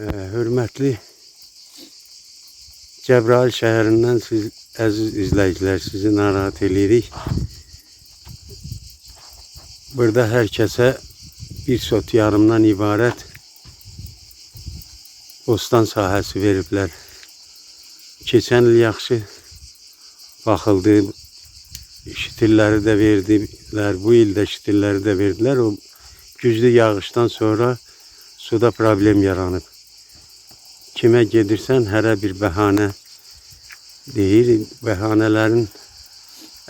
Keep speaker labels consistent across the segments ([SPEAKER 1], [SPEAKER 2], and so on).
[SPEAKER 1] Hörmətli Cəbrayıl şəhərindən siz əziz izləyicilər, sizi narahat edirik. Burada hər kəsə bir sot yarımdan ibarət bostan sahəsi veriblər. Keçən il yaxşı baxıldı, şitilləri də verdilər, bu il də şitilləri də verdilər. O güclü yağışdan sonra suda problem yaranıb. Kimə gedirsən hərə bir bəhanə deyir. Bəhanələrin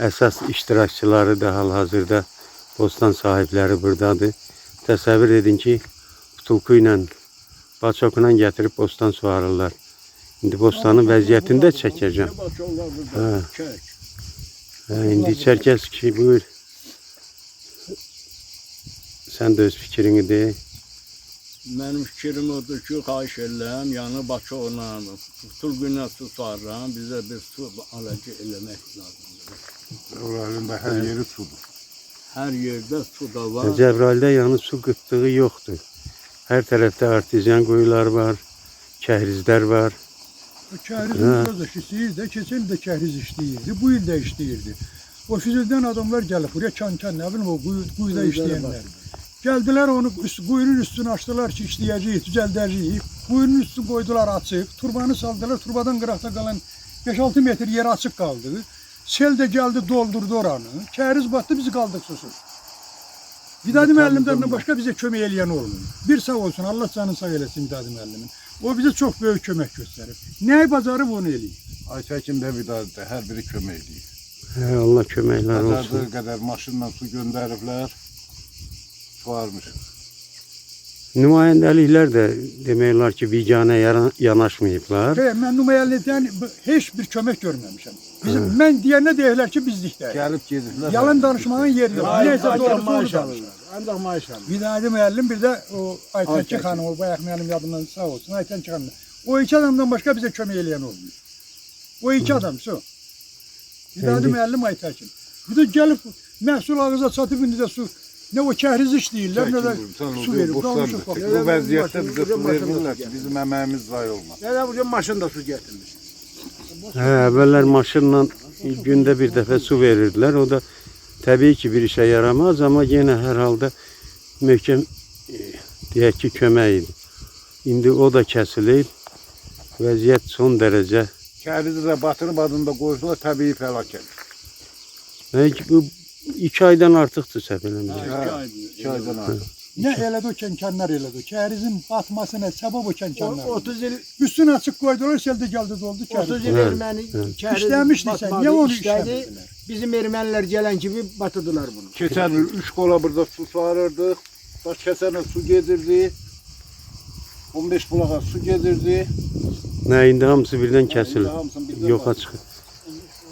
[SPEAKER 1] əsas iştirakçıları da hal-hazırda bostan sahibləri buradadır. Təsəvvür edin ki, butulku ilə, baçokla gətirib bostan suvarırlar. İndi bostanın vəziyyətini də çəkəcəm. İndi çərkəz ki, buyur. Sən də öz fikrini de.
[SPEAKER 2] Mənim fikrim odur ki, xahiş edirəm, yəni baçoqla, butulquyla su suvarıram, bizə bir su alacı eləmək lazımdır.
[SPEAKER 3] Oralarında hər yeri sudur.
[SPEAKER 2] Hər yerdə su da var.
[SPEAKER 1] Cəbrayılda yəni su qıtlığı yoxdur. Hər tərəfdə artizyan quyular var, kəhrizlər var.
[SPEAKER 4] Kəhriz biraz da işləyir də, keçən il də kəhriz işləyirdi, bu il də işləyirdi. O Füzuldən adamlar gəlib buraya kan-kan, nə bilim o quyuda işləyənlər. Gəldilər onu quyunun üstünü açdılar ki, işləyəcəyik, düzəldəcəyik. Quyunun üstünü qoydular açıq, turbanı saldılar, turbadan qıraqda qalan 5-6 metr yer açıq qaldı. Sel də gəldi, doldurdu oranı. Kəhriz batdı, biz qaldıq susuz. Vidadi müəllimdən başqa bizə kömək eləyən olmuyor. Bir sağ olsun, Allah canını sağ eləsin Vidadi müəllimin. O bizə çox böyük kömək göstərib. Nəyi bacarıb onu eləyir.
[SPEAKER 3] Aytəkin də Vidadi'də hər biri kömək eləyir.
[SPEAKER 1] Allah köməklər olsun.
[SPEAKER 3] Bacardığı qədər maşınla su göndəriblər. Suvarmışıq.
[SPEAKER 1] Nümayəndəliklər də demək olar ki, biganə yanaşmayıblar.
[SPEAKER 4] Mən nümayəndəlikdən heç bir kömək görməmişəm. Mən deyəndə deyirlər ki, bizlikdə.
[SPEAKER 3] Gəlib gediblər.
[SPEAKER 4] Yalan danışmağın yeri yox. Neysə doğrusu onu danışır.
[SPEAKER 2] Ancaq maaş alır.
[SPEAKER 4] Vidadi müəllim, bir də o Aytəki xanım, o bayaq mənim yadımdan sağ olsun, Aytəki xanım. O iki adamdan başqa bizə kömək eləyən olmuyor. O iki adam, su. Vidadi müəllim, Aytəki. Bir də gəlib məhsul ağıza çatıb, indi də su. Ne o kəhriz işləyirlər, nə də su verib.
[SPEAKER 3] Bu vəziyyətdə bizə su vermirlər ki, bizim əməyimiz zayi olmaz.
[SPEAKER 2] Elə bugün maşın da su gətirmiş.
[SPEAKER 1] Əvvəllər maşınla gündə bir dəfə su verirdilər. O da təbii ki, bir işə yaramaz, amma yenə hər halda möhkəm deyək ki, kömək idi. İndi o da kəsilib, vəziyyət son dərəcə.
[SPEAKER 3] Kəhrizi də batırıb adında qoydular, təbii fəlakət.
[SPEAKER 1] Bu 2 aydan artıqdır səhv eləmirəm.
[SPEAKER 3] 2 aydan artıq.
[SPEAKER 4] Nə elədi o kənkanlar elədi. Kəhrizin batmasına səbəb o kənkanlar.
[SPEAKER 2] 30 il
[SPEAKER 4] üstünü açıq qoydular, seldə gəldi doldu kəhriz.
[SPEAKER 2] 30 il erməni kəhriz
[SPEAKER 4] İşləmişdi sən, niyə onu
[SPEAKER 2] işlədi?
[SPEAKER 4] işlədilər?
[SPEAKER 2] Bizim ermənilər gələn kimi batırdılar bunu.
[SPEAKER 3] Keçən il 3 qola burada su suvarırdıq. Baş kəsənə su gedirdi. 15 bulağa su gedirdi.
[SPEAKER 1] Nə, indi hamısı birdən kəsilir. Yoxa çıxır.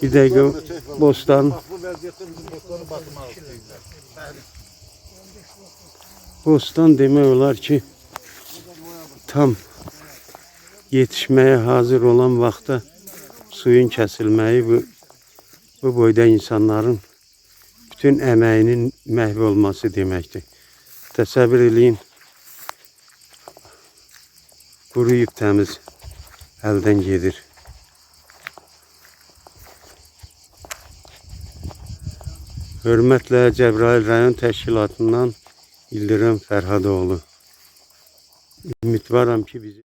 [SPEAKER 1] Bir dəqiqə bostan. Bostan demək olar ki, tam yetişməyə hazır olan vaxtda suyun kəsilməyi bu boyda insanların bütün əməyinin məhv olması deməkdir. Təsəvvür eləyin, quruyub təmiz əldən gedir. Hörmətlə Cəbrayıl rayon təşkilatından İldırım Fərhadoğlu. Ümidvaram ki, bizi